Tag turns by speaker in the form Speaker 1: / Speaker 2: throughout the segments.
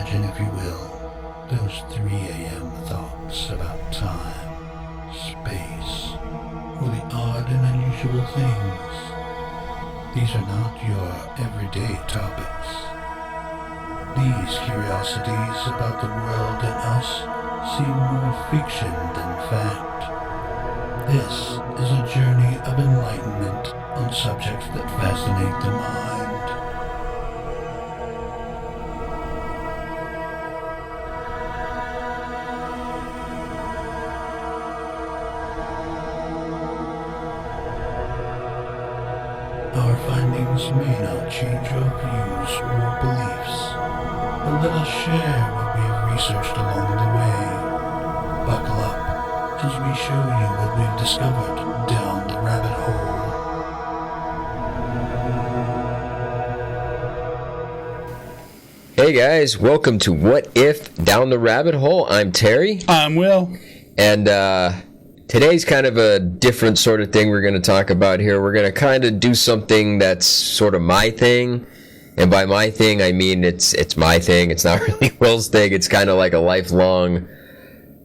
Speaker 1: Imagine, if you will, those 3 a.m. thoughts about time, space, or the odd and unusual things. These are not your everyday topics. These curiosities about the world and us seem more fiction than fact. This is a journey of enlightenment on subjects that fascinate the mind. Our findings may not change your views or beliefs, but let us share what we have researched along the way. Buckle up as we show you what we've discovered down the rabbit hole.
Speaker 2: Hey guys, welcome to What If Down the Rabbit Hole. I'm Terry.
Speaker 3: I'm Will.
Speaker 2: And today's kind of a different sort of thing we're going to talk about here. We're going to kind of do something that's sort of my thing. And by my thing, I mean it's my thing. It's not really Will's thing. It's kind of like a lifelong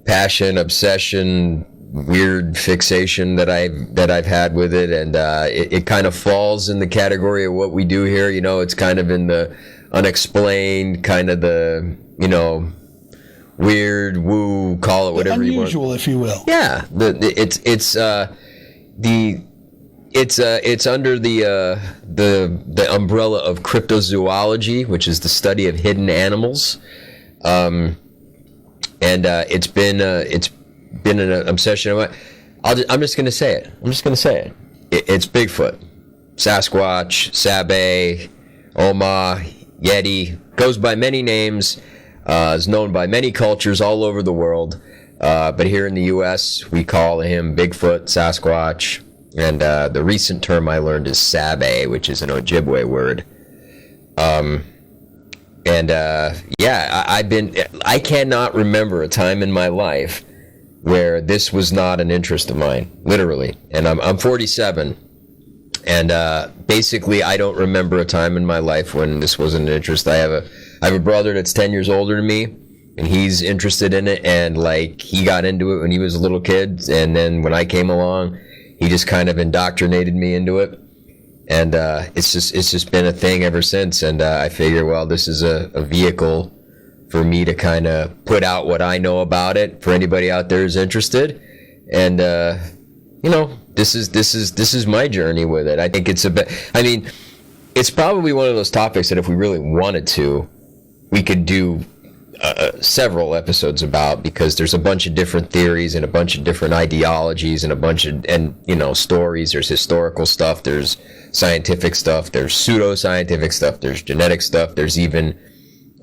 Speaker 2: passion, obsession, weird fixation that I've had with it. And it kind of falls in the category of what we do here. You know, it's kind of in the unexplained, kind of the, you know, weird, woo, call it whatever you want.
Speaker 3: Unusual, if you will.
Speaker 2: Yeah, it's under the umbrella of cryptozoology, which is the study of hidden animals, and it's been an obsession of mine. I'm just gonna say it. It's Bigfoot, Sasquatch, Sabe, Oma, Yeti. Goes by many names. Is known by many cultures all over the world, but here in the U.S. we call him Bigfoot, Sasquatch, and the recent term I learned is Sabe, which is an Ojibwe word. I cannot remember a time in my life where this was not an interest of mine, literally. And I'm 47, and basically I don't remember a time in my life when this wasn't an interest. I have a brother that's 10 years older than me, and he's interested in it, and like he got into it when he was a little kid, and then when I came along, he just kind of indoctrinated me into it, and it's just been a thing ever since. And I figure, well, this is a vehicle for me to kind of put out what I know about it for anybody out there who's interested, and you know, this is my journey with it. I think it's it's probably one of those topics that if we really wanted to, we could do several episodes about, because there's a bunch of different theories and a bunch of different ideologies and a bunch of, and you know, stories. There's historical stuff, there's scientific stuff, there's pseudo-scientific stuff, there's genetic stuff, there's even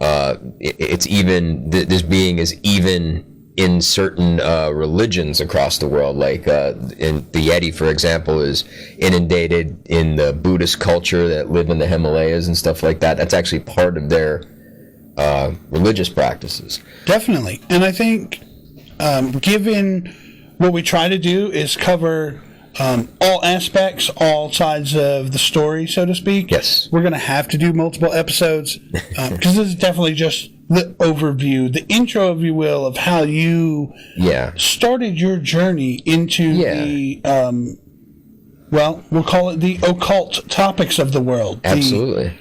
Speaker 2: this being is even in certain religions across the world, like in the Yeti, for example, is inundated in the Buddhist culture that live in the Himalayas and stuff like that. That's actually part of their religious practices.
Speaker 3: Definitely. And I think given what we try to do is cover all aspects, all sides of the story, so to speak.
Speaker 2: Yes.
Speaker 3: We're going to have to do multiple episodes, because this is definitely just the overview, the intro, if you will, of how you started your journey into the, well, we'll call it the occult topics of the world.
Speaker 2: Absolutely.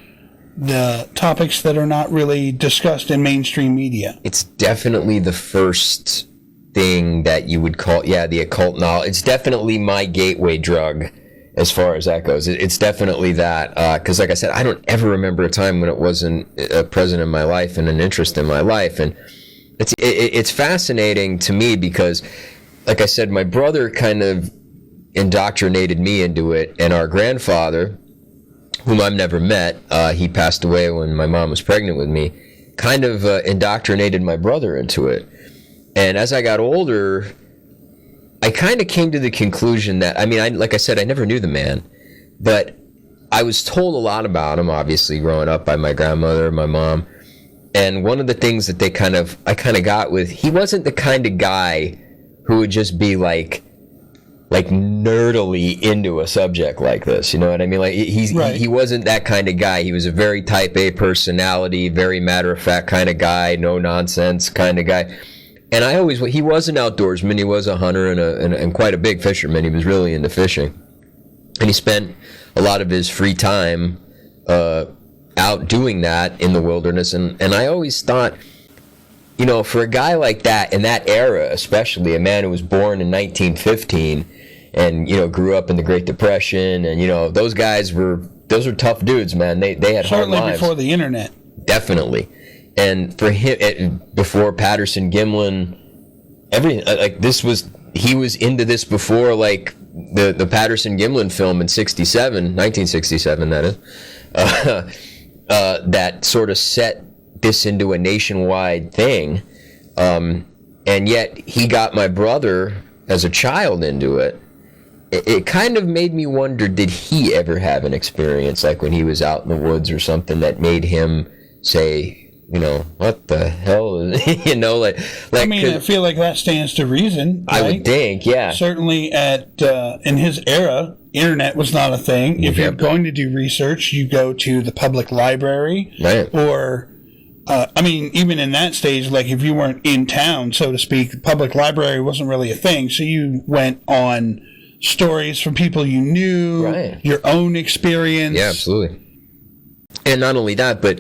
Speaker 3: The topics that are not really discussed in mainstream media.
Speaker 2: It's definitely the first thing that you would call, the occult knowledge. It's definitely my gateway drug as far as that goes. It's definitely that, because like I said, I don't ever remember a time when it wasn't present in my life and an interest in my life. And it's fascinating to me because, like I said, my brother kind of indoctrinated me into it, and our grandfather, whom I've never met, he passed away when my mom was pregnant with me, kind of indoctrinated my brother into it. And as I got older, I kind of came to the conclusion that, like I said, I never knew the man, but I was told a lot about him, obviously, growing up by my grandmother, my mom. And one of the things that I kind of got with, he wasn't the kind of guy who would just be like like nerdily into a subject like this. You know what I mean? Like he wasn't that kind of guy. He was a very type A personality, very matter of fact kind of guy, no nonsense kind of guy. And he was an outdoorsman. He was a hunter and quite a big fisherman. He was really into fishing. And he spent a lot of his free time out doing that in the wilderness. And I always thought, you know, for a guy like that, in that era especially, a man who was born in 1915 and, you know, grew up in the Great Depression, and, you know, those were tough dudes, man. They had hard lives.
Speaker 3: Certainly before the internet.
Speaker 2: Definitely. And for him, before Patterson Gimlin, he was into this before, like, the Patterson Gimlin film in 1967, that is, that sort of set this into a nationwide thing. And yet he got my brother as a child into it. It kind of made me wonder, did he ever have an experience, like when he was out in the woods or something, that made him say, you know, what the hell is, you know, like
Speaker 3: I mean, I feel like that stands to reason.
Speaker 2: I would think, yeah.
Speaker 3: Certainly in his era, internet was not a thing. If you're going to do research, you go to the public library,
Speaker 2: right?
Speaker 3: Or, I mean, even in that stage, like if you weren't in town, so to speak, the public library wasn't really a thing. So you went on stories from people you knew,
Speaker 2: right?
Speaker 3: Your own experience.
Speaker 2: Yeah, absolutely. And not only that, but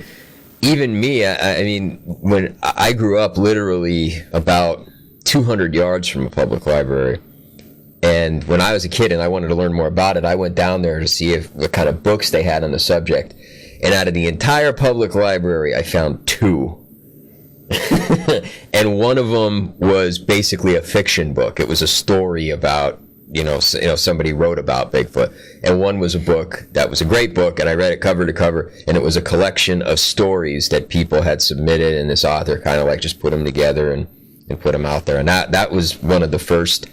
Speaker 2: even me, I mean, when I grew up literally about 200 yards from a public library, and when I was a kid and I wanted to learn more about it, I went down there to see what kind of books they had on the subject. And out of the entire public library, I found 2. And one of them was basically a fiction book. It was a story about, you know, somebody wrote about Bigfoot. And one was a book that was a great book, and I read it cover to cover, and it was a collection of stories that people had submitted, and this author kind of like just put them together and put them out there. And that was one of the first,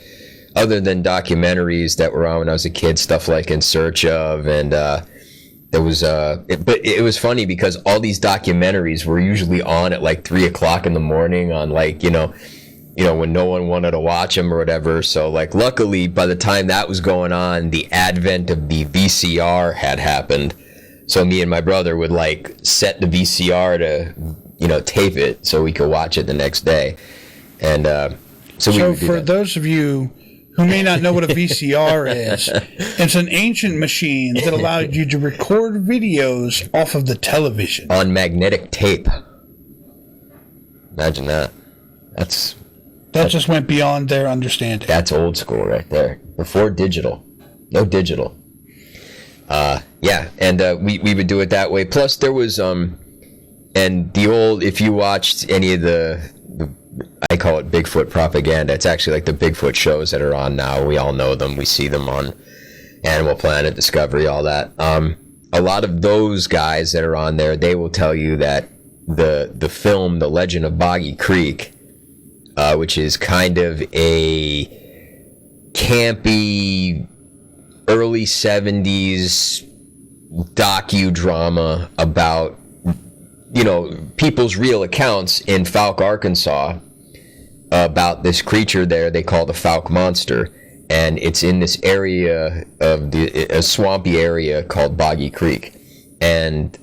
Speaker 2: other than documentaries that were on when I was a kid, stuff like In Search Of, and there was but it was funny because all these documentaries were usually on at like 3 o'clock in the morning on, like, you know, when no one wanted to watch them or whatever. So, like, luckily, by the time that was going on, the advent of the VCR had happened. So me and my brother would, like, set the VCR to, you know, tape it so we could watch it the next day. And
Speaker 3: so for those of you who may not know what a VCR is, it's an ancient machine that allowed you to record videos off of the television.
Speaker 2: On magnetic tape. Imagine that.
Speaker 3: That just went beyond their understanding.
Speaker 2: That's old school right there. Before digital. No digital. Yeah, and we would do it that way. Plus there was, and the old, if you watched any of the I call it Bigfoot propaganda. It's actually like the Bigfoot shows that are on now. We all know them. We see them on Animal Planet, Discovery, all that. A lot of those guys that are on there, they will tell you that the film, The Legend of Boggy Creek, which is kind of a campy early 70s docudrama about, you know, people's real accounts in Fouke, Arkansas, about this creature there they call the Fouke Monster. And it's in this area of a swampy area called Boggy Creek. And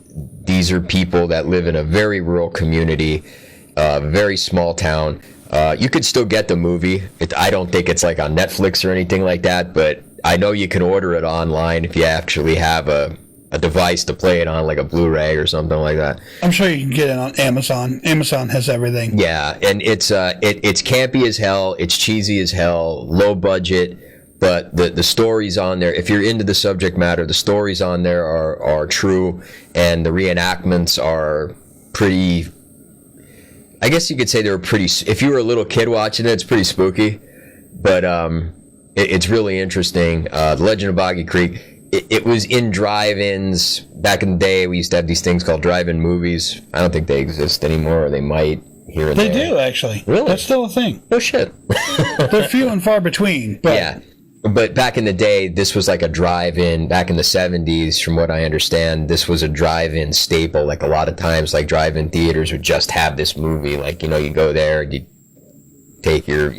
Speaker 2: these are people that live in a very rural community, very small town. You could still get the movie. I don't think it's like on Netflix or anything like that, but I know you can order it online if you actually have a device to play it on, like a Blu-ray or something like that.
Speaker 3: I'm sure you can get it on Amazon. Amazon has everything.
Speaker 2: Yeah, and it's campy as hell. It's cheesy as hell. Low budget, but the stories on there, if you're into the subject matter, the stories on there are true, and the reenactments are pretty. I guess you could say they were pretty. If you were a little kid watching it, it's pretty spooky, but it's really interesting. The Legend of Boggy Creek. It was in drive-ins back in the day. We used to have these things called drive-in movies. I don't think they exist anymore, or they might here and
Speaker 3: there.
Speaker 2: They
Speaker 3: do, actually.
Speaker 2: Really?
Speaker 3: That's still a thing.
Speaker 2: No shit.
Speaker 3: They're few and far between. But
Speaker 2: yeah. But back in the day, this was like a drive-in. Back in the 70s, from what I understand, this was a drive-in staple. Like a lot of times, like drive-in theaters would just have this movie. Like, you know, you go there, you take your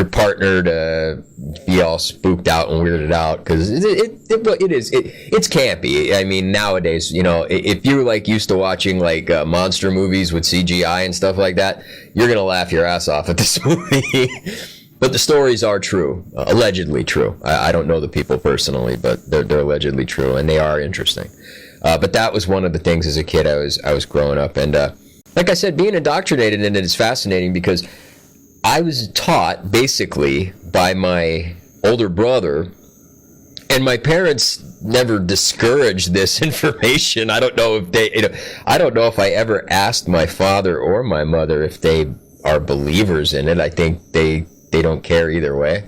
Speaker 2: partner to be all spooked out and weirded out, because it's campy. I mean, nowadays, if you're like used to watching like monster movies with CGI and stuff like that, you're gonna laugh your ass off at this movie. But the stories are true, allegedly true. I don't know the people personally, but they're allegedly true, and they are interesting. But that was one of the things as a kid I was growing up, and like I said, being indoctrinated in it is fascinating, because I was taught basically by my older brother, and my parents never discouraged this information. I don't know if I don't know if I ever asked my father or my mother if they are believers in it. I think they don't care either way,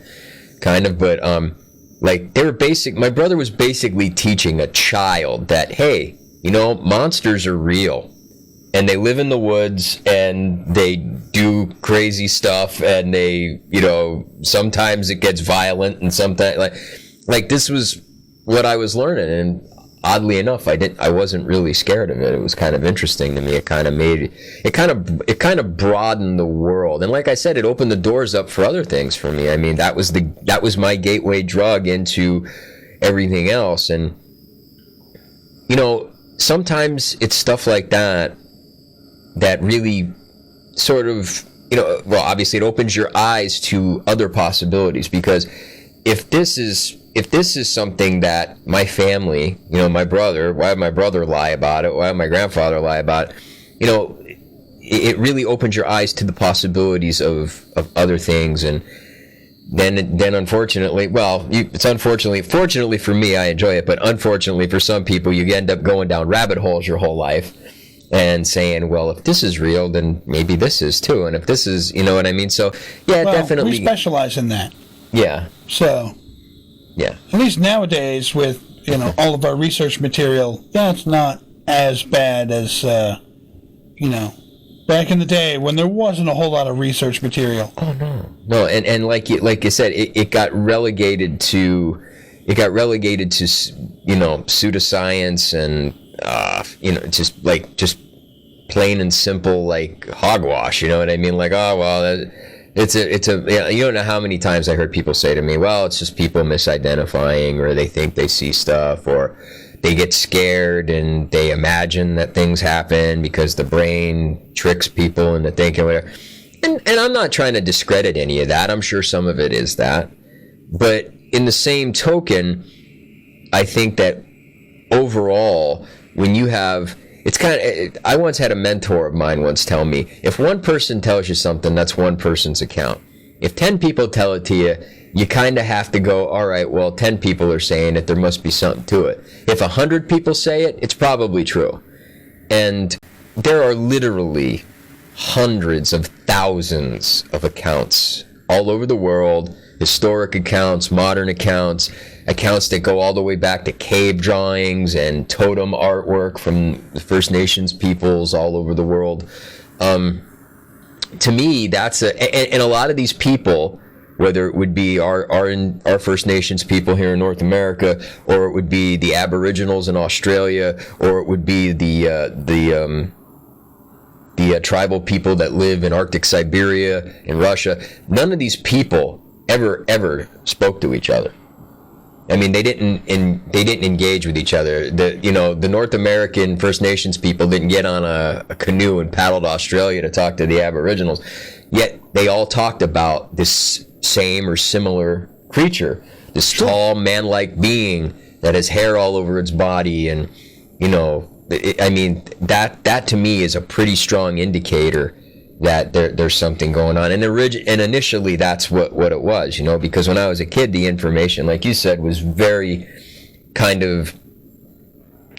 Speaker 2: kind of. But like my brother was basically teaching a child that, hey, monsters are real. And they live in the woods, and they do crazy stuff, and they, sometimes it gets violent, and sometimes like this was what I was learning. And oddly enough, I wasn't really scared of it. It was kind of interesting to me. It kind of broadened the world. And like I said, it opened the doors up for other things for me. I mean, that was my gateway drug into everything else. And, sometimes it's stuff like that really sort of, well, obviously it opens your eyes to other possibilities, because if this is something that my family, my brother, why would my brother lie about it? Why would my grandfather lie about it? It really opens your eyes to the possibilities of other things. And then unfortunately, fortunately for me, I enjoy it, but unfortunately for some people, you end up going down rabbit holes your whole life and saying, well, if this is real, then maybe this is too. And if this is, you know what I mean? So, yeah, definitely.
Speaker 3: We specialize in that.
Speaker 2: Yeah.
Speaker 3: So,
Speaker 2: yeah.
Speaker 3: At least nowadays with, all of our research material, it's not as bad as, back in the day when there wasn't a whole lot of research material.
Speaker 2: Oh, no. No, and like you said, it got relegated to, pseudoscience and, just plain and simple, like, hogwash, you know what I mean? Like, oh, well, you don't know how many times I heard people say to me, well, it's just people misidentifying, or they think they see stuff, or they get scared and they imagine that things happen because the brain tricks people into thinking whatever. And I'm not trying to discredit any of that. I'm sure some of it is that. But in the same token, I think that overall, when you have, I once had a mentor of mine once tell me, if one person tells you something, that's one person's account. If 10 people tell it to you, you kind of have to go, all right, well, 10 people are saying it, there must be something to it. If 100 people say it, it's probably true. And there are literally hundreds of thousands of accounts all over the world, historic accounts, modern accounts that go all the way back to cave drawings and totem artwork from the First Nations peoples all over the world. To me, and a lot of these people, whether it would be our First Nations people here in North America, or it would be the Aboriginals in Australia, or it would be the tribal people that live in Arctic Siberia in Russia, none of these people ever spoke to each other. I mean, they didn't engage with each other. The North American First Nations people didn't get on a canoe and paddle to Australia to talk to the Aboriginals. Yet they all talked about this same or similar creature, this tall man-like being that has hair all over its body, and that to me is a pretty strong indicator that there's something going on. And initially that's what it was, because when I was a kid, the information, like you said, was very kind of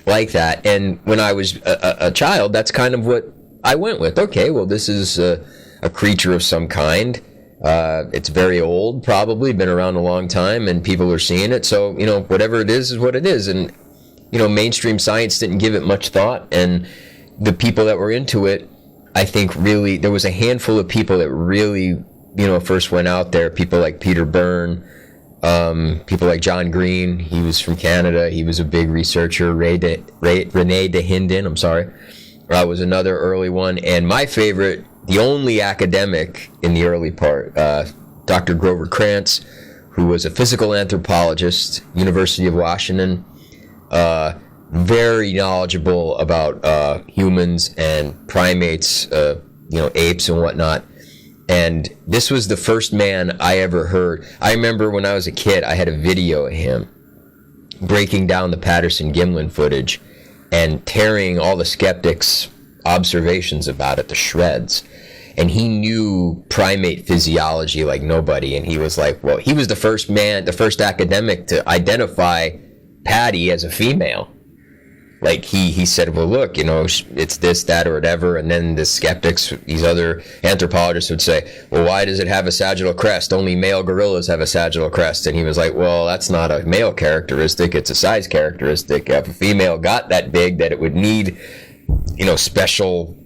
Speaker 2: like that. And when I was a child, that's kind of what I went with. Okay, well, this is a creature of some kind. It's very old, probably been around a long time, and people are seeing it. So, whatever it is what it is. And, mainstream science didn't give it much thought. And the people that were into it, I think really, there was a handful of people that really, first went out there. People like Peter Byrne, people like John Green. He was from Canada. He was a big researcher. René de Hinden, was another early one. And my favorite the only academic in the early part, Dr. Grover Krantz, who was a physical anthropologist, University of Washington, very knowledgeable about humans and primates, apes and whatnot. And this was the first man I ever heard. I remember when I was a kid, I had a video of him breaking down the Patterson-Gimlin footage and tearing all the skeptics' observations about it to shreds. And he knew primate physiology like nobody. And he was like, well, he was the first academic to identify Patty as a female. Like he said, well, look, it's this, that, or whatever. And then the skeptics, these other anthropologists would say, well, why does it have a sagittal crest? Only male gorillas have a sagittal crest. And he was like, well, that's not a male characteristic. It's a size characteristic. If a female got that big that it would need, special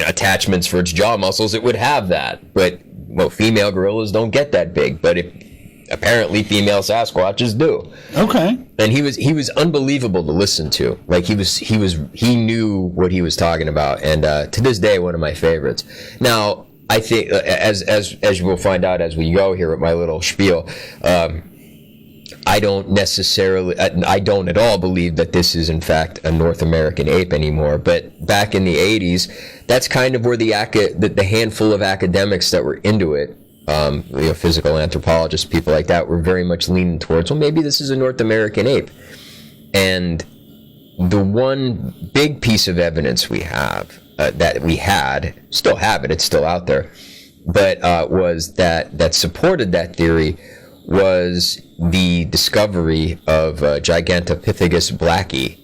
Speaker 2: attachments for its jaw muscles, it would have that. But, well, female gorillas don't get that big. But apparently female Sasquatches do.
Speaker 3: Okay.
Speaker 2: And he was unbelievable to listen to. Like he knew what he was talking about, and to this day, one of my favorites. Now, I think as you will find out as we go here with my little spiel, I don't at all believe that this is in fact a North American ape anymore. But back in the 80s, that's kind of where the handful of academics that were into it, physical anthropologists, people like that, were very much leaning towards, well, maybe this is a North American ape. And the one big piece of evidence we have, still have it, it's still out there, but was that supported that theory was the discovery of Gigantopithecus blacki,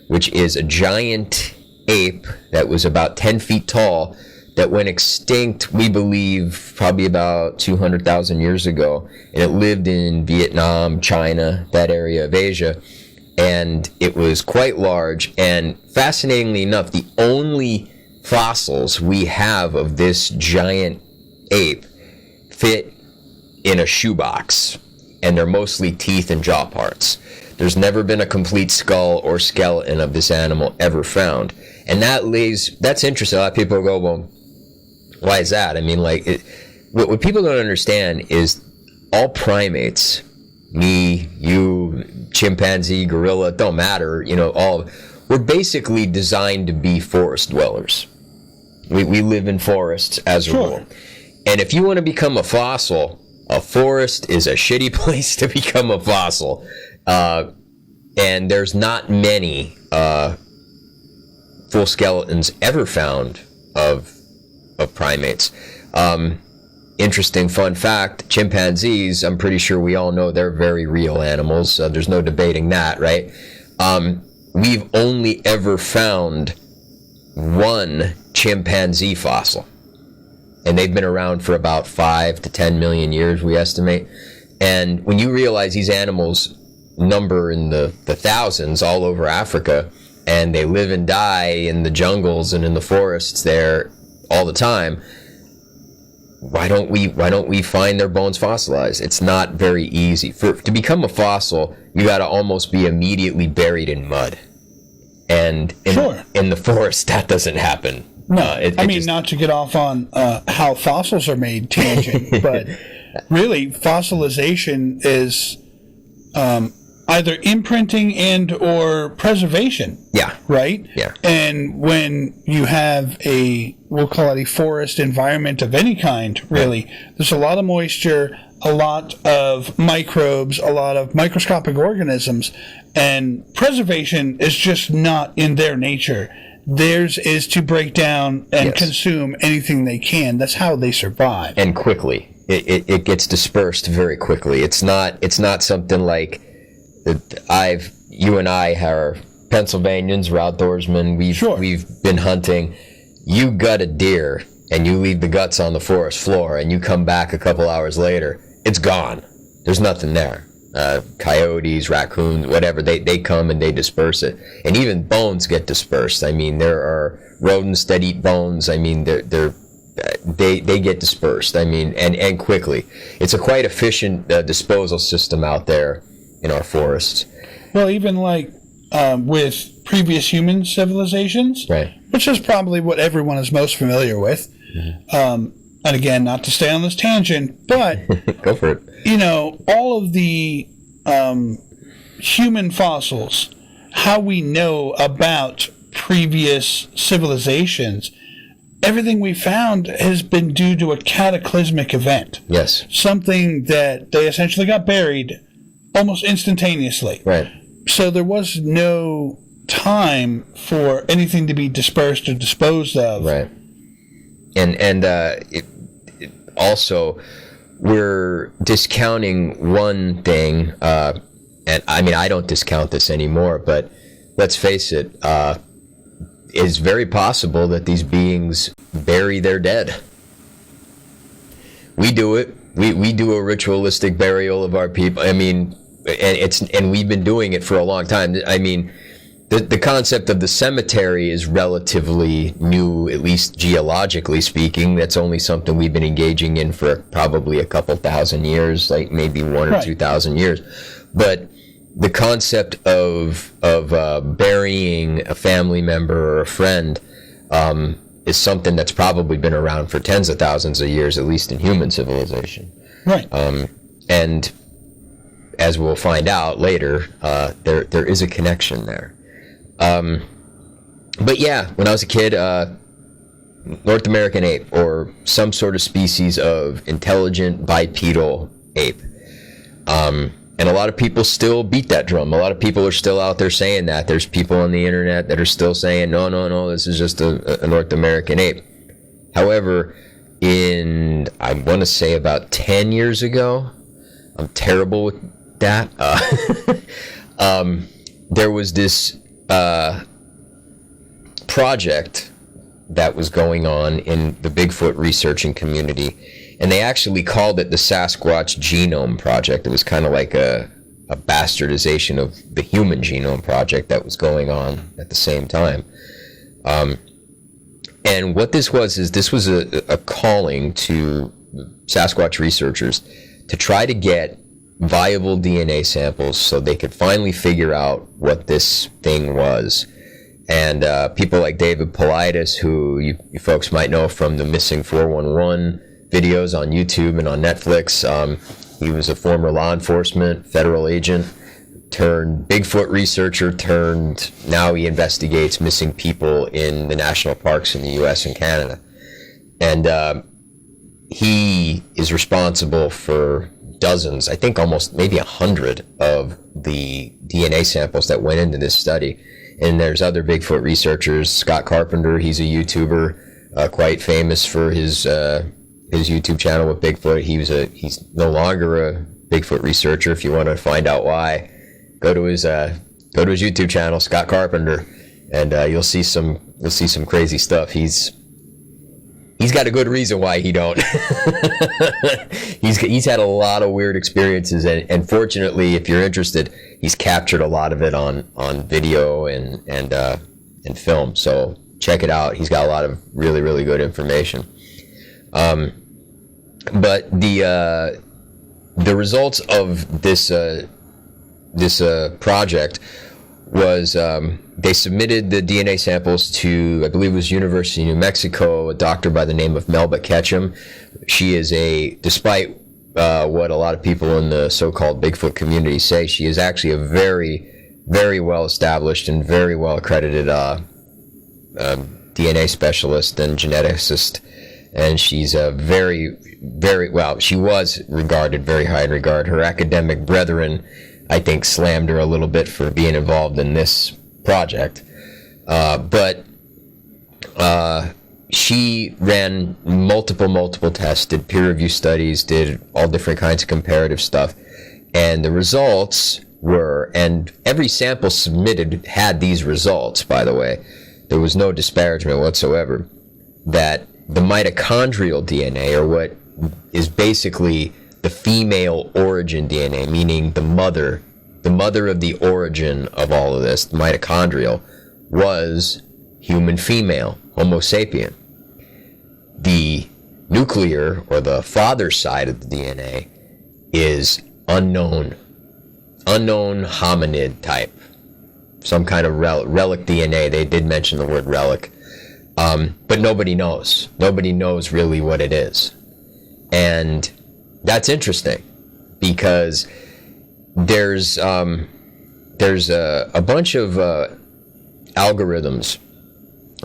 Speaker 2: which is a giant ape that was about 10 feet tall, that went extinct, we believe, probably about 200,000 years ago. And it lived in Vietnam, China, that area of Asia. And it was quite large. And fascinatingly enough, the only fossils we have of this giant ape fit in a shoebox. And they're mostly teeth and jaw parts. There's never been a complete skull or skeleton of this animal ever found. And that's interesting. A lot of people go, well, why is that? I mean, what people don't understand is all primates, me, you, chimpanzee, gorilla, don't matter, we're basically designed to be forest dwellers. We live in forests as a rule. And if you want to become a fossil, a forest is a shitty place to become a fossil. And there's not many full skeletons ever found of primates. Interesting fun fact, chimpanzees, I'm pretty sure we all know they're very real animals, so there's no debating that, right? We've only ever found one chimpanzee fossil, and they've been around for about 5 to 10 million years, we estimate. And when you realize these animals number in the thousands all over Africa, and they live and die in the jungles and in the forests there all the time, why don't we find their bones fossilized? It's not very easy. To become a fossil, you got to almost be immediately buried in mud, and in the forest that doesn't happen.
Speaker 3: No, not to get off on how fossils are made tangent, but really fossilization is either imprinting and or preservation.
Speaker 2: Yeah.
Speaker 3: Right?
Speaker 2: Yeah. And
Speaker 3: when you have we'll call it a forest environment of any kind, really, there's a lot of moisture, a lot of microbes, a lot of microscopic organisms, and preservation is just not in their nature. Theirs is to break down and consume anything they can. That's how they survive.
Speaker 2: And quickly. It gets dispersed very quickly. It's not something like you and I are Pennsylvanians, we're outdoorsmen, we've been hunting. You gut a deer and you leave the guts on the forest floor and you come back a couple hours later, it's gone. There's nothing there. Coyotes, raccoons, whatever, they come and they disperse it. And even bones get dispersed. I mean, there are rodents that eat bones. I mean, they get dispersed. I mean, and quickly. It's a quite efficient disposal system out there in our forests.
Speaker 3: Well, even with previous human civilizations,
Speaker 2: right,
Speaker 3: which is probably what everyone is most familiar with, And again, not to stay on this tangent, but
Speaker 2: go for it.
Speaker 3: You know, all of the human fossils, how we know about previous civilizations, everything we found has been due to a cataclysmic event.
Speaker 2: Yes.
Speaker 3: Something that they essentially got buried almost instantaneously.
Speaker 2: Right.
Speaker 3: So there was no time for anything to be dispersed or disposed of.
Speaker 2: Right. And it also, we're discounting one thing, and I mean, I don't discount this anymore, but let's face it, it's very possible that these beings bury their dead. We do it. We do a ritualistic burial of our people. I mean, and we've been doing it for a long time. I mean, the concept of the cemetery is relatively new, at least geologically speaking. That's only something we've been engaging in for probably a couple thousand years, like maybe 1,000 or 2,000 years. But the concept of burying a family member or a friend is something that's probably been around for tens of thousands of years, at least in human civilization.
Speaker 3: Right.
Speaker 2: And as we'll find out later, there is a connection there. But yeah, when I was a kid, North American ape, or some sort of species of intelligent bipedal ape. And a lot of people still beat that drum. A lot of people are still out there saying that. There's people on the internet that are still saying, no, this is just a North American ape. However, I want to say about 10 years ago, I'm terrible with that, there was this project that was going on in the Bigfoot researching community, and they actually called it the Sasquatch Genome Project. It was kind of like a bastardization of the Human Genome Project that was going on at the same time. And what this was a calling to Sasquatch researchers to try to get viable DNA samples so they could finally figure out what this thing was. And people like David Paulides, who you folks might know from the Missing 411 videos on YouTube and on Netflix. He was a former law enforcement federal agent turned Bigfoot researcher turned now he investigates missing people in the national parks in the U.S. and Canada. And he is responsible for dozens, I think almost maybe 100 of the DNA samples that went into this study. And there's other Bigfoot researchers. Scott Carpenter, he's a YouTuber, quite famous for his YouTube channel with Bigfoot. He's no longer a Bigfoot researcher. If you want to find out why, go to his YouTube channel, Scott Carpenter, and you'll see some crazy stuff. He's got a good reason why he don't. He's had a lot of weird experiences, and fortunately, if you're interested, he's captured a lot of it on video and film. So check it out. He's got a lot of really, really good information. But the results of this project was they submitted the DNA samples to, I believe it was University of New Mexico, a doctor by the name of Melba Ketchum. She is despite what a lot of people in the so-called Bigfoot community say, she is actually a very, very well-established and very well-accredited DNA specialist and geneticist. And she's a very, very, well, she was regarded very high in regard. Her academic brethren, I think, slammed her a little bit for being involved in this project. But she ran multiple tests, did peer review studies, did all different kinds of comparative stuff. And the results were, and every sample submitted had these results, by the way. There was no disparagement whatsoever. That the mitochondrial DNA, or what is basically the female origin DNA, meaning the mother of the origin of all of this, the mitochondrial, was human female, Homo sapien. The nuclear, or the father side of the DNA, is unknown hominid type, some kind of relic DNA. They did mention the word relic. But nobody knows. Nobody knows really what it is. And that's interesting because there's a bunch of algorithms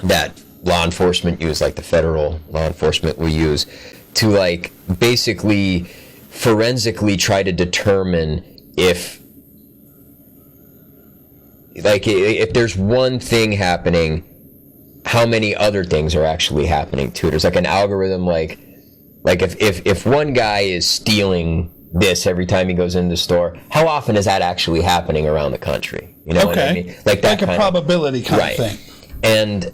Speaker 2: that law enforcement use, like the federal law enforcement will use, to like basically forensically try to determine if there's one thing happening, how many other things are actually happening too. There's like an algorithm like if one guy is stealing this every time he goes into the store, how often is that actually happening around the country? You know what I mean? Like that, like
Speaker 3: a probability kind of thing.
Speaker 2: And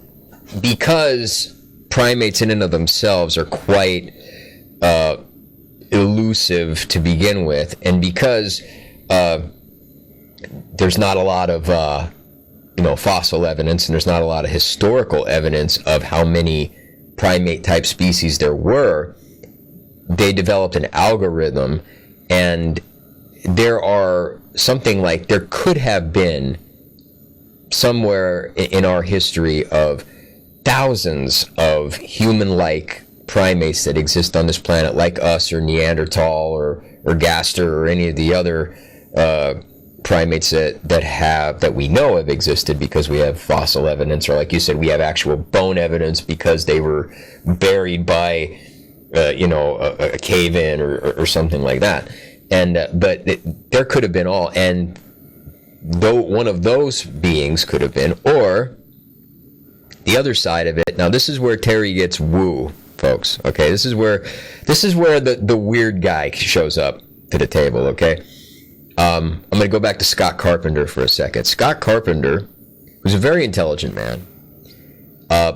Speaker 2: because primates in and of themselves are quite elusive to begin with, and because there's not a lot of fossil evidence, and there's not a lot of historical evidence of how many primate type species there were, they developed an algorithm, and there could have been somewhere in our history of thousands of human-like primates that exist on this planet, like us or Neanderthal or Gaster or any of the other primates that we know have existed because we have fossil evidence, or like you said, we have actual bone evidence because they were buried by a cave-in or something like that. And but there could have been all, and though one of those beings could have been, or the other side of it. Now this is where Terry gets woo, folks. Okay, this is where the weird guy shows up to the table. Okay, I'm going to go back to Scott Carpenter for a second. Scott Carpenter, who's a very intelligent man,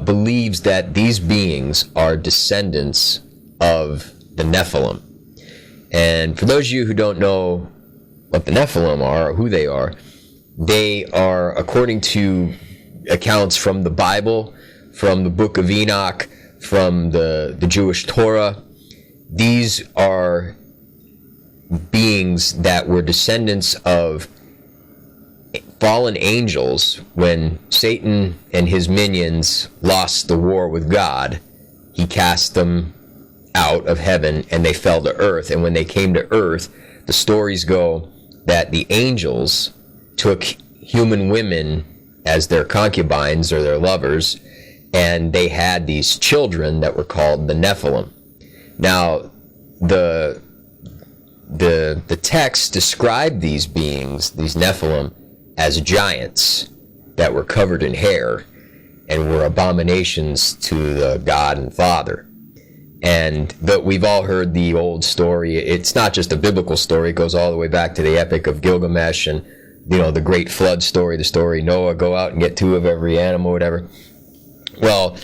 Speaker 2: believes that these beings are descendants of the Nephilim. And for those of you who don't know what the Nephilim are or who they are, according to accounts from the Bible, from the Book of Enoch, from the Jewish Torah, these are beings that were descendants of fallen angels when Satan and his minions lost the war with God. He cast them out of heaven and they fell to earth. And when they came to earth, the stories go that the angels took human women as their concubines or their lovers, and they had these children that were called the Nephilim. Now, the text described these beings, these Nephilim, as giants that were covered in hair and were abominations to the God and Father. But we've all heard the old story. It's not just a biblical story. It goes all the way back to the Epic of Gilgamesh and, the great flood story, the story Noah, go out and get 2 of every animal, whatever. Well,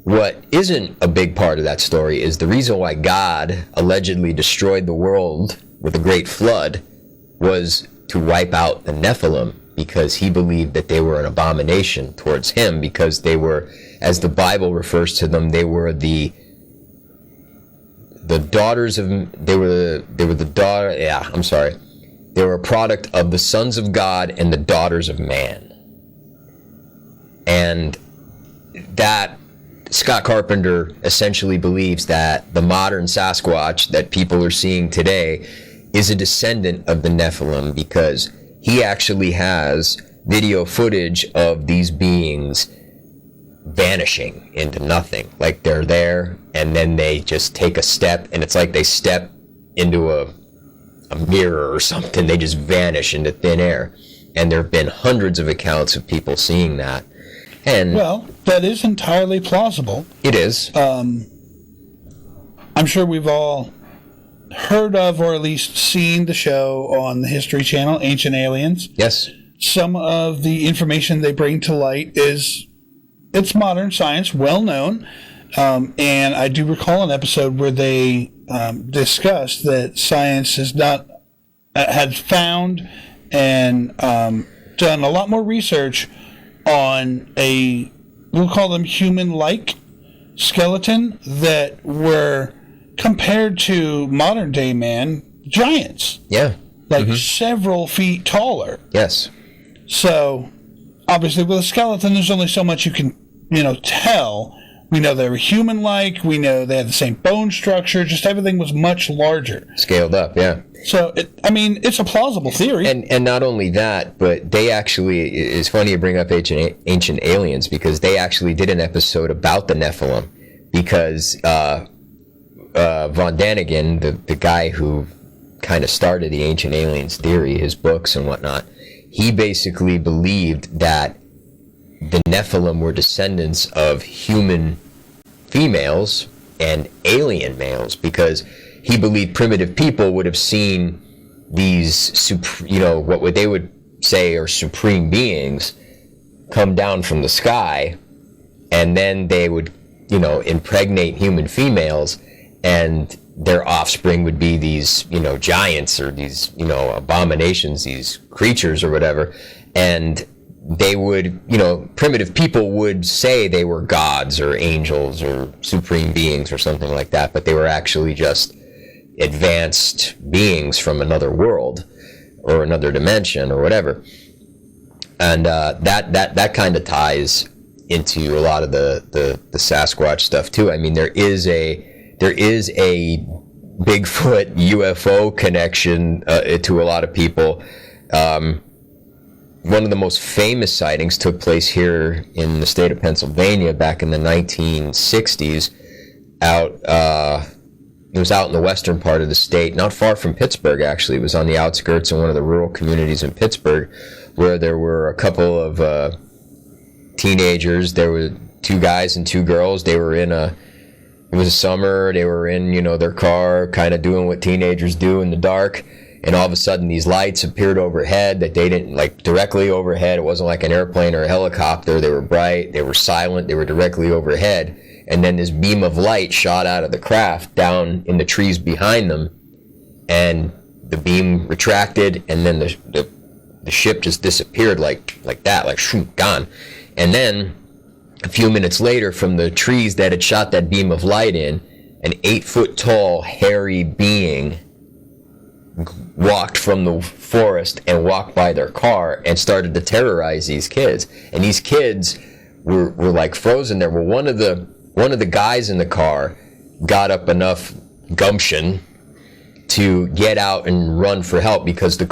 Speaker 2: what isn't a big part of that story is the reason why God allegedly destroyed the world with a great flood was to wipe out the Nephilim, because he believed that they were an abomination towards him, because they were, as the Bible refers to them, they were the daughters of, they were a product of the sons of God and the daughters of man. And that Scott Carpenter essentially believes that the modern Sasquatch that people are seeing today is a descendant of the Nephilim, because he actually has video footage of these beings vanishing into nothing. Like they're there and then they just take a step and it's like they step into a mirror or something. They just vanish into thin air. And there have been hundreds of accounts of people seeing that. And
Speaker 3: well, that is entirely plausible.
Speaker 2: It is.
Speaker 3: I'm sure we've all heard of, or at least seen, the show on the History Channel, Ancient Aliens.
Speaker 2: Yes.
Speaker 3: Some of the information they bring to light it's modern science, well known. And I do recall an episode where they discussed that science had found and done a lot more research on we'll call them human-like skeleton that were, compared to modern day man, giants.
Speaker 2: Yeah.
Speaker 3: Like several feet taller.
Speaker 2: Yes.
Speaker 3: So obviously with a skeleton there's only so much you can tell, We know they were human-like. We know they had the same bone structure. Just everything was much larger.
Speaker 2: Scaled up, yeah.
Speaker 3: So, it's a plausible theory.
Speaker 2: And not only that, but they actually, it's funny you bring up Ancient Aliens, because they actually did an episode about the Nephilim, because Von Daniken, the guy who kind of started the Ancient Aliens theory, his books and whatnot, he basically believed that the Nephilim were descendants of human females and alien males, because he believed primitive people would have seen these, what they would say are supreme beings come down from the sky, and then they would, impregnate human females, and their offspring would be these, giants, or these, abominations, these creatures or whatever. And they would, primitive people would say they were gods or angels or supreme beings or something like that, but they were actually just advanced beings from another world or another dimension or whatever. And that kind of ties into a lot of the Sasquatch stuff too. I mean, there is a Bigfoot UFO connection to a lot of people. One of the most famous sightings took place here in the state of Pennsylvania back in the 1960s. It was out in the western part of the state, not far from Pittsburgh, actually. It was on the outskirts of one of the rural communities in Pittsburgh, where there were a couple of teenagers. There were 2 guys and 2 girls. They were it was summer. They were in, their car, kind of doing what teenagers do in the dark. And all of a sudden, these lights appeared overhead that they didn't, directly overhead. It wasn't like an airplane or a helicopter. They were bright. They were silent. They were directly overhead. And then this beam of light shot out of the craft down in the trees behind them. And the beam retracted, and then the ship just disappeared like that, shoom, gone. And then a few minutes later, from the trees that had shot that beam of light in, an 8-foot tall, hairy being walked from the forest and walked by their car and started to terrorize these kids. And these kids were frozen there. Well, one of the guys in the car got up enough gumption to get out and run for help, because they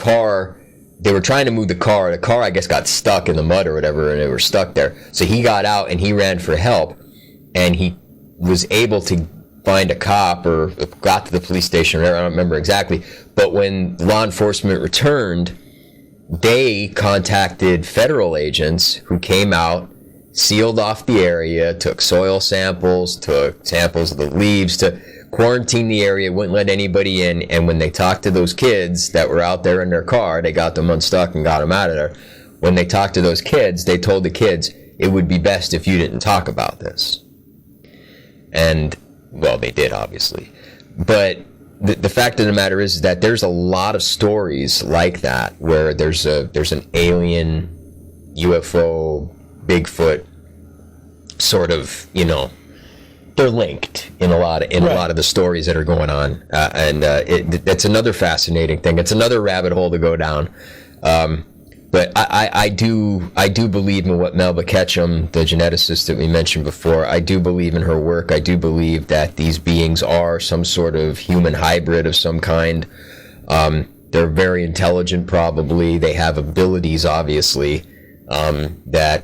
Speaker 2: were trying to move the car. The car, I guess, got stuck in the mud or whatever, and they were stuck there. So he got out and he ran for help, and he was able to find a cop or got to the police station or whatever, I don't remember exactly. But when law enforcement returned, they contacted federal agents who came out, sealed off the area, took soil samples, took samples of the leaves, to quarantine the area, wouldn't let anybody in. And when they talked to those kids that were out there in their car, they got them unstuck and got them out of there. When they talked to those kids, they told the kids, it would be best if you didn't talk about this. And, well, they did, obviously. But the fact of the matter is that there's a lot of stories like that, where there's an alien, UFO, Bigfoot sort of, they're linked in a lot of the stories that are going on, and that's another fascinating thing. It's another rabbit hole to go down. But I do believe in what Melba Ketchum, the geneticist that we mentioned before. I do believe in her work. I do believe that these beings are some sort of human hybrid of some kind. They're very intelligent, probably. They have abilities, obviously, that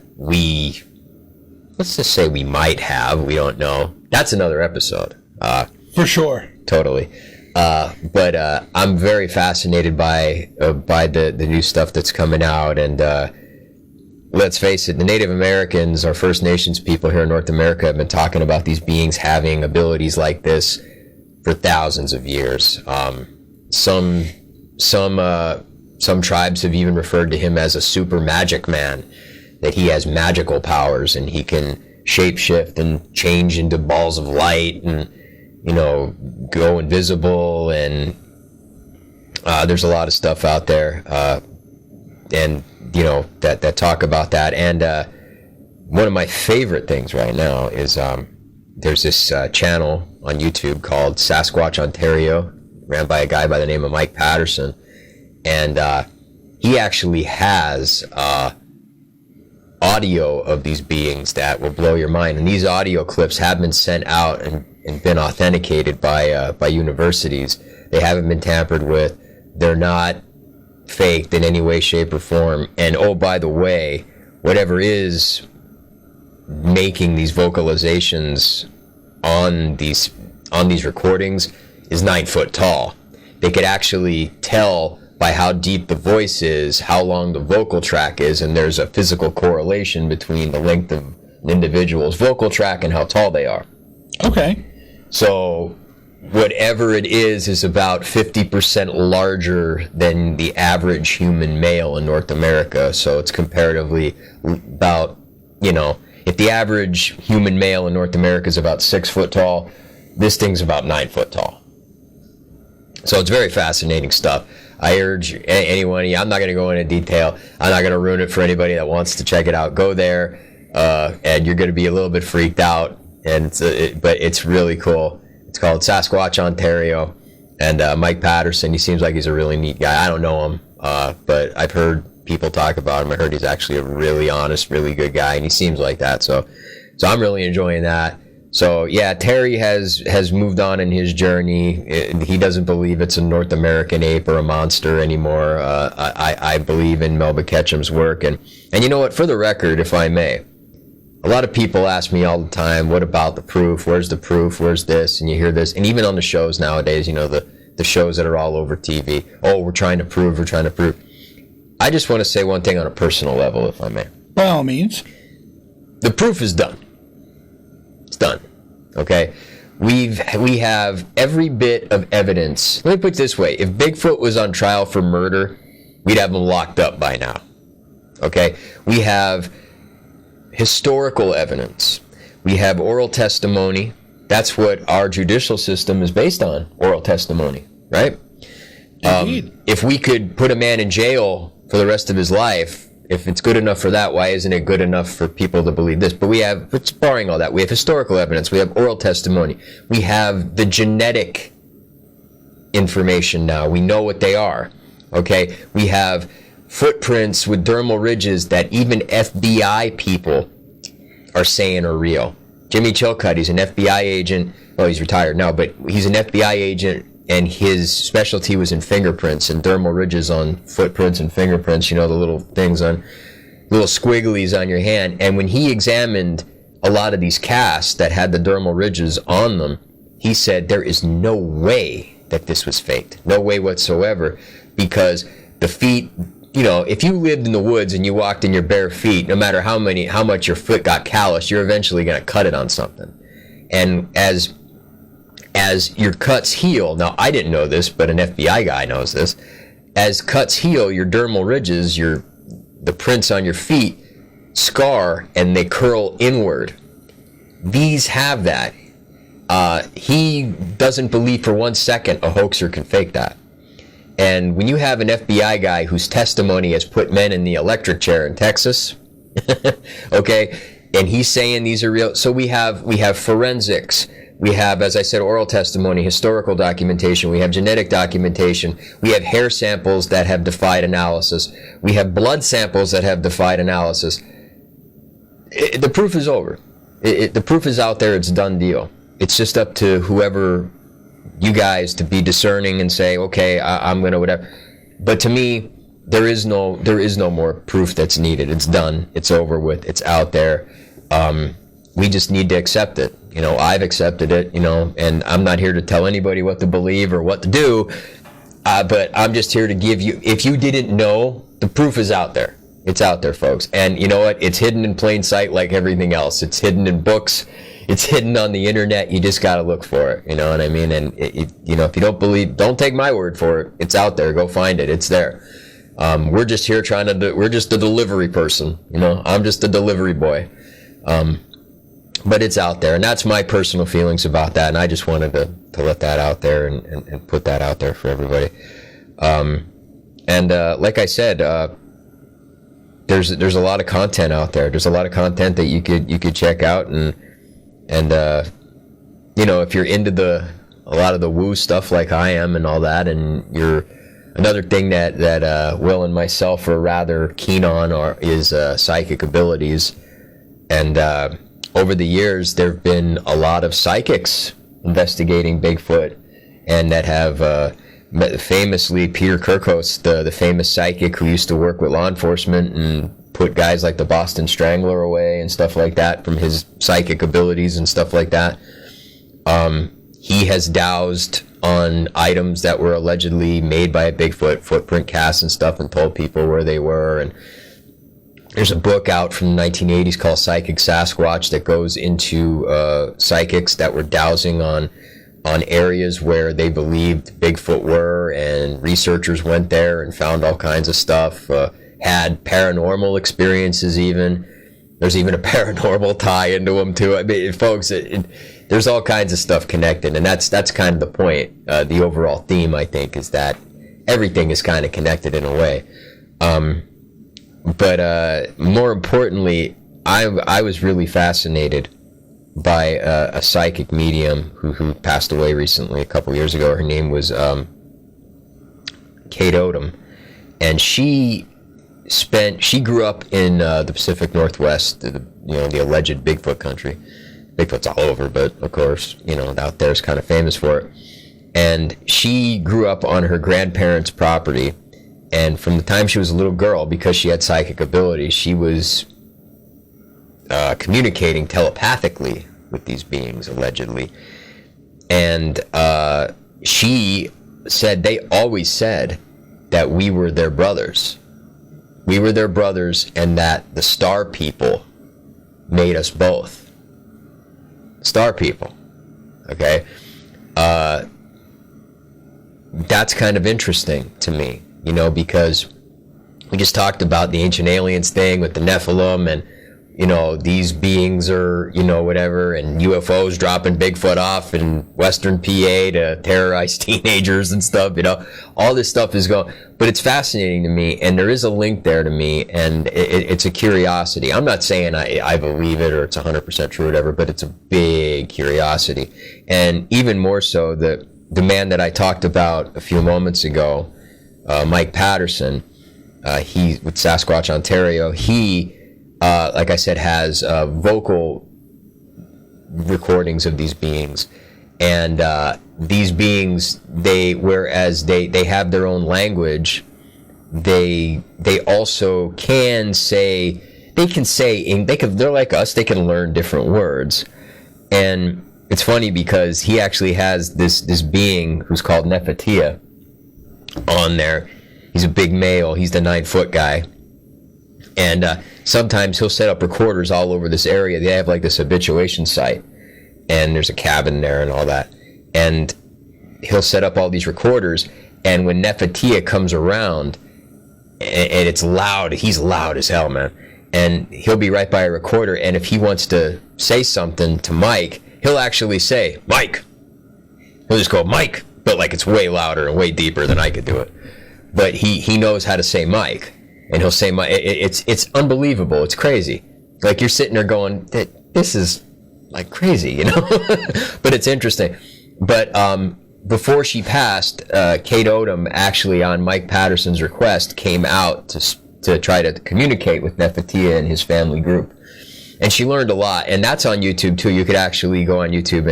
Speaker 2: let's just say we might have. We don't know. That's another episode.
Speaker 3: For sure.
Speaker 2: Totally. But I'm very fascinated by the new stuff that's coming out. And let's face it, the Native Americans, our First Nations people here in North America, have been talking about these beings having abilities like this for thousands of years. Some tribes have even referred to him as a super magic man, that he has magical powers and he can shapeshift and change into balls of light and, go invisible. And there's a lot of stuff out there, and that talk about that. And one of my favorite things right now is there's this channel on YouTube called Sasquatch Ontario, ran by a guy by the name of Mike Patterson, and he actually has audio of these beings that will blow your mind. And these audio clips have been sent out and been authenticated by universities. They haven't been tampered with. They're not faked in any way, shape, or form. And oh, by the way, whatever is making these vocalizations on these recordings is 9 foot tall. They could actually tell by how deep the voice is, how long the vocal track is, and there's a physical correlation between the length of an individual's vocal track and how tall they are.
Speaker 3: Okay.
Speaker 2: So whatever it is about 50% larger than the average human male in North America. So it's comparatively about, if the average human male in North America is about 6 foot tall, this thing's about 9 foot tall. So it's very fascinating stuff. I urge anyone, I'm not going to go into detail. I'm not going to ruin it for anybody that wants to check it out. Go there, and you're going to be a little bit freaked out, but it's really cool. It's called Sasquatch Ontario, and Mike Patterson, he seems like he's a really neat guy. I don't know him, but I've heard people talk about him. I heard he's actually a really honest, really good guy, and he seems like that. So I'm really enjoying that. So yeah, Terry has moved on in his journey. He doesn't believe it's a North American ape or a monster anymore. I believe in Melba Ketchum's work, and you know what? For the record, if I may, a lot of people ask me all the time, "What about the proof? Where's the proof? Where's this?" And you hear this, and even on the shows nowadays, the shows that are all over TV. Oh, we're trying to prove. We're trying to prove. I just want to say one thing on a personal level, if I may.
Speaker 3: By all means.
Speaker 2: The proof is done. It's done. Okay? We have every bit of evidence. Let me put it this way. If Bigfoot was on trial for murder, we'd have him locked up by now. Okay? We have historical evidence. We have oral testimony. That's what our judicial system is based on, oral testimony, right? If we could put a man in jail for the rest of his life, if it's good enough for that, why isn't it good enough for people to believe this? But it's barring all that, we have historical evidence, we have oral testimony, we have the genetic information now, we know what they are, okay? We have footprints with dermal ridges that even FBI people are saying are real. Jimmy Chilcutt, he's an FBI agent, well, he's retired now, but he's an FBI agent, and his specialty was in fingerprints and dermal ridges on footprints and fingerprints, the little things on, little squigglies on your hand. And when he examined a lot of these casts that had the dermal ridges on them, he said there is no way that this was faked. No way whatsoever, because the feet, if you lived in the woods and you walked in your bare feet, no matter how much your foot got calloused, you're eventually going to cut it on something. And as your cuts heal, now I didn't know this, but an FBI guy knows this, as cuts heal, your dermal ridges, the prints on your feet scar and they curl inward. These have that. He doesn't believe for 1 second a hoaxer can fake that. And when you have an FBI guy whose testimony has put men in the electric chair in Texas, okay, and he's saying these are real, so we have forensics. We have, as I said, oral testimony, historical documentation. We have genetic documentation. We have hair samples that have defied analysis. We have blood samples that have defied analysis. The proof is over. The proof is out there. It's a done deal. It's just up to whoever, you guys, to be discerning and say, okay, I'm going to whatever. But to me, there is no more proof that's needed. It's done. It's over with. It's out there. We just need to accept it. I've accepted it, and I'm not here to tell anybody what to believe or what to do, but I'm just here to give you, if you didn't know, the proof is out there. It's out there, folks. And you know what? It's hidden in plain sight like everything else. It's hidden in books. It's hidden on the internet. You just got to look for it. You know what I mean? And, if you don't believe, don't take my word for it. It's out there. Go find it. It's there. We're just here we're just a delivery person. I'm just a delivery boy. But it's out there, and that's my personal feelings about that, and I just wanted to let that out there and put that out there for everybody. Like I said, there's a lot of content out there. There's a lot of content that you could check out, and if you're into a lot of the woo stuff like I am and all that, and you're Another thing that Will and myself are rather keen on is psychic abilities. And over the years, there have been a lot of psychics investigating Bigfoot, and that have famously Peter Kirkos, the famous psychic who used to work with law enforcement and put guys like the Boston Strangler away and stuff like that from his psychic abilities and stuff like that. He has dowsed on items that were allegedly made by a Bigfoot, footprint casts and stuff, and told people where they were. And there's a book out from the 1980s called Psychic Sasquatch that goes into psychics that were dowsing on areas where they believed Bigfoot were, and researchers went there and found all kinds of stuff, had paranormal experiences even. There's even a paranormal tie into them too. I mean, folks, there's all kinds of stuff connected, and that's kind of the point. The overall theme, I think, is that everything is kind of connected in a way. But more importantly, I was really fascinated by a psychic medium who passed away recently, a couple years ago. Her name was Kate Odom, and she grew up in the Pacific Northwest, the alleged Bigfoot country. Bigfoot's all over, but of course, out there is kind of famous for it. And she grew up on her grandparents' property, and from the time she was a little girl, because she had psychic ability, she was communicating telepathically with these beings, allegedly. And she said they always said that we were their brothers. We were their brothers, and that the star people made us both. Star people. Okay? That's kind of interesting to me, because we just talked about the ancient aliens thing with the Nephilim, and these beings are, whatever, and UFOs dropping Bigfoot off in Western PA to terrorize teenagers and stuff, all this stuff is going, but it's fascinating to me, and there is a link there to me, and it's a curiosity. I'm not saying I believe it or it's 100% true or whatever, but it's a big curiosity. And even more so, the man that I talked about a few moments ago, Mike Patterson, he with Sasquatch Ontario, he like I said, has vocal recordings of these beings, and these beings, whereas they have their own language, they also can say, they're like us, they can learn different words. And it's funny because he actually has this being who's called Nephitia on there. He's a big male, he's the 9-foot guy. And sometimes he'll set up recorders all over this area. They have like this habituation site, and there's a cabin there and all that. And he'll set up all these recorders, and when Nephitia comes around, and it's loud, he's loud as hell, man. And he'll be right by a recorder, and if he wants to say something to Mike, he'll actually say, Mike. He'll just go, Mike, but like it's way louder and way deeper than I could do it. But he knows how to say Mike. And he'll say, it's unbelievable. It's crazy. Like, you're sitting there going, this is like crazy, But it's interesting. But before she passed, Kate Odom actually, on Mike Patterson's request, came out to try to communicate with Nephitia and his family group. And she learned a lot. And that's on YouTube, too. You could actually go on YouTube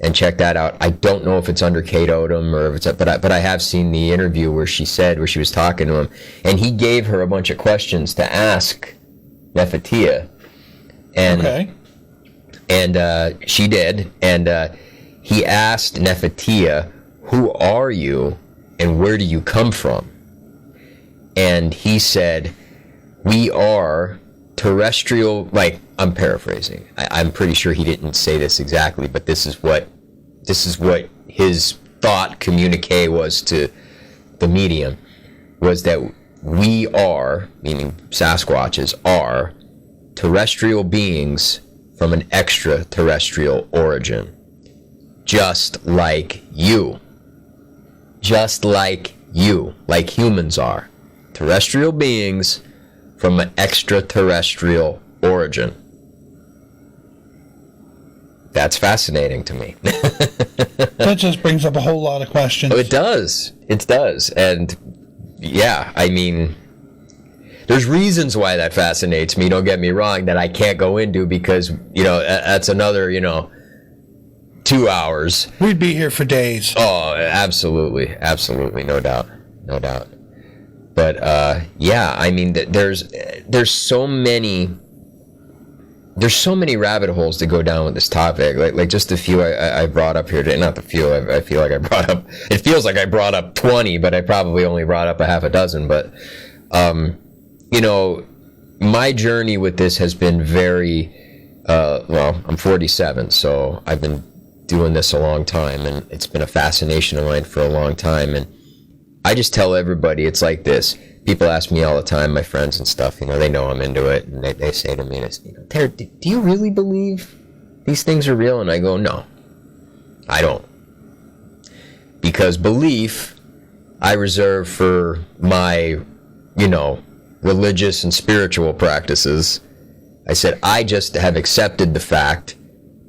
Speaker 2: and check that out. I don't know if it's under Kate Odom or if it's, but I have seen the interview where she was talking to him, and he gave her a bunch of questions to ask Nephitia, and she did, and he asked Nephitia, "Who are you, and where do you come from?" And he said, "We are terrestrial," like, I'm paraphrasing. I'm pretty sure he didn't say this exactly, but this is what his thought communique was to the medium, was that we are, meaning Sasquatches, are terrestrial beings from an extraterrestrial origin. Just like you. Just like you. Like humans are. Terrestrial beings from an extraterrestrial origin. that's fascinating to me.
Speaker 3: That just brings up a whole lot of questions.
Speaker 2: It does. It does. And yeah, I mean, there's reasons why that fascinates me, don't get me wrong, that I can't go into because, that's another, 2 hours.
Speaker 3: We'd be here for days.
Speaker 2: Oh, absolutely. Absolutely. No doubt. No doubt. But, yeah, I mean, there's so many rabbit holes to go down with this topic. Like just a few I brought up here today. Not the few. I feel like I brought up. It feels like I brought up 20, but I probably only brought up a half a dozen. But, my journey with this has been very. I'm 47, so I've been doing this a long time, and it's been a fascination of mine for a long time. And I just tell everybody it's like this. People ask me all the time, my friends and stuff, they know I'm into it, and they say to me, Terry, do you really believe these things are real? And I go, no, I don't. Because belief, I reserve for my, religious and spiritual practices. I said, I just have accepted the fact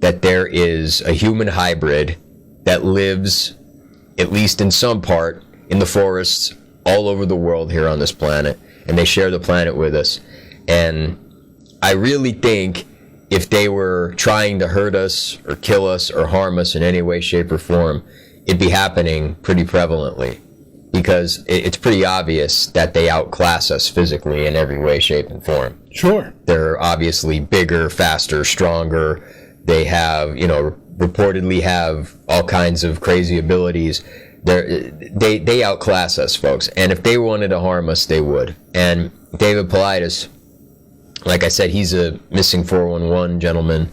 Speaker 2: that there is a human hybrid that lives, at least in some part, in the forests all over the world here on this planet, and they share the planet with us. And I really think if they were trying to hurt us or kill us or harm us in any way, shape, or form, it'd be happening pretty prevalently, because it's pretty obvious that they outclass us physically in every way, shape, and form.
Speaker 3: Sure. They're
Speaker 2: obviously bigger, faster, stronger. They have, reportedly have all kinds of crazy abilities. They outclass us, folks. And if they wanted to harm us, they would. And David Paulides, like I said, he's a missing 411 gentleman.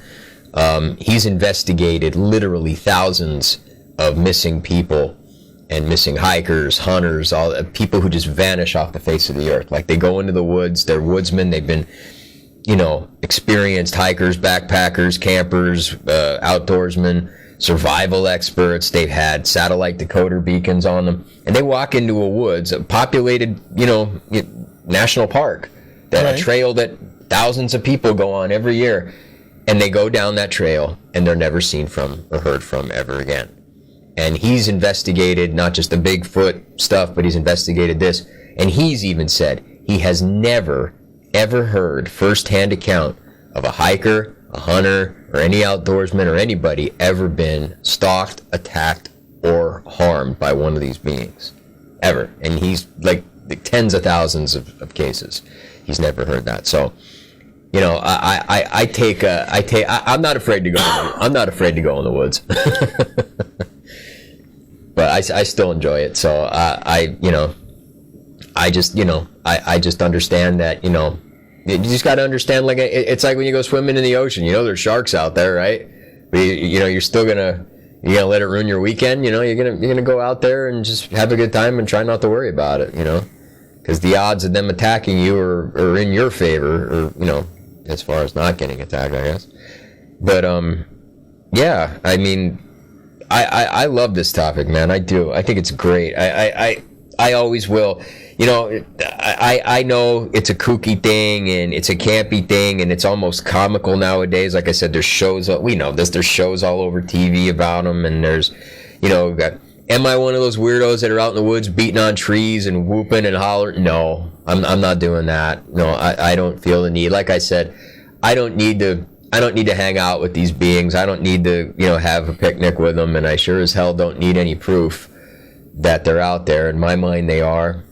Speaker 2: He's investigated literally thousands of missing people and missing hikers, hunters, all people who just vanish off the face of the earth. Like, they go into the woods, they're woodsmen, they've been, experienced hikers, backpackers, campers, outdoorsmen, survival experts. They've had satellite decoder beacons on them, and they walk into a woods, a populated, national park, a trail that thousands of people go on every year, and they go down that trail, and they're never seen from or heard from ever again. And he's investigated not just the Bigfoot stuff, but he's investigated this, and he's even said he has never, ever heard firsthand account of a hiker, a hunter, or any outdoorsman or anybody ever been stalked, attacked, or harmed by one of these beings. Ever. And he's like tens of thousands of cases. He's never heard that. So, I'm not afraid to go. I'm not afraid to go in the woods. But I still enjoy it. So I just understand that, you just got to understand, like, it's like when you go swimming in the ocean, there's sharks out there, right? But you're still gonna let it ruin your weekend. You're gonna go out there and just have a good time and try not to worry about it, because the odds of them attacking you are in your favor, or as far as not getting attacked, I guess. But yeah, I mean, I love this topic, man. I do. I think it's great. I always will. I know it's a kooky thing and it's a campy thing and it's almost comical nowadays. Like I said, there's shows. We know this. There's shows all over TV about them, and there's, am I one of those weirdos that are out in the woods beating on trees and whooping and hollering? No, I'm not doing that. No, I don't feel the need. Like I said, I don't need to hang out with these beings. I don't need to, have a picnic with them, and I sure as hell don't need any proof that they're out there. In my mind, they are.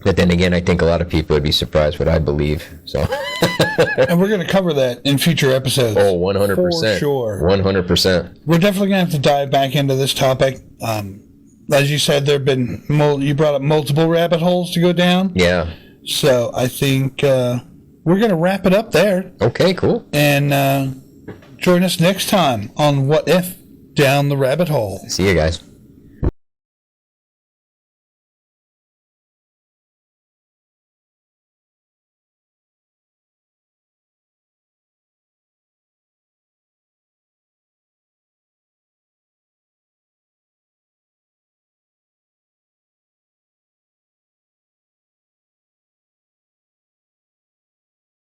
Speaker 2: But then again, I think a lot of people would be surprised what I believe. So,
Speaker 3: and we're going to cover that in future episodes.
Speaker 2: Oh, 100%.
Speaker 3: For sure.
Speaker 2: 100%.
Speaker 3: We're definitely going to have to dive back into this topic. As you said, you brought up multiple rabbit holes to go down.
Speaker 2: Yeah.
Speaker 3: So I think we're going to wrap it up there.
Speaker 2: Okay, cool.
Speaker 3: And join us next time on What If Down the Rabbit Hole.
Speaker 2: See you guys.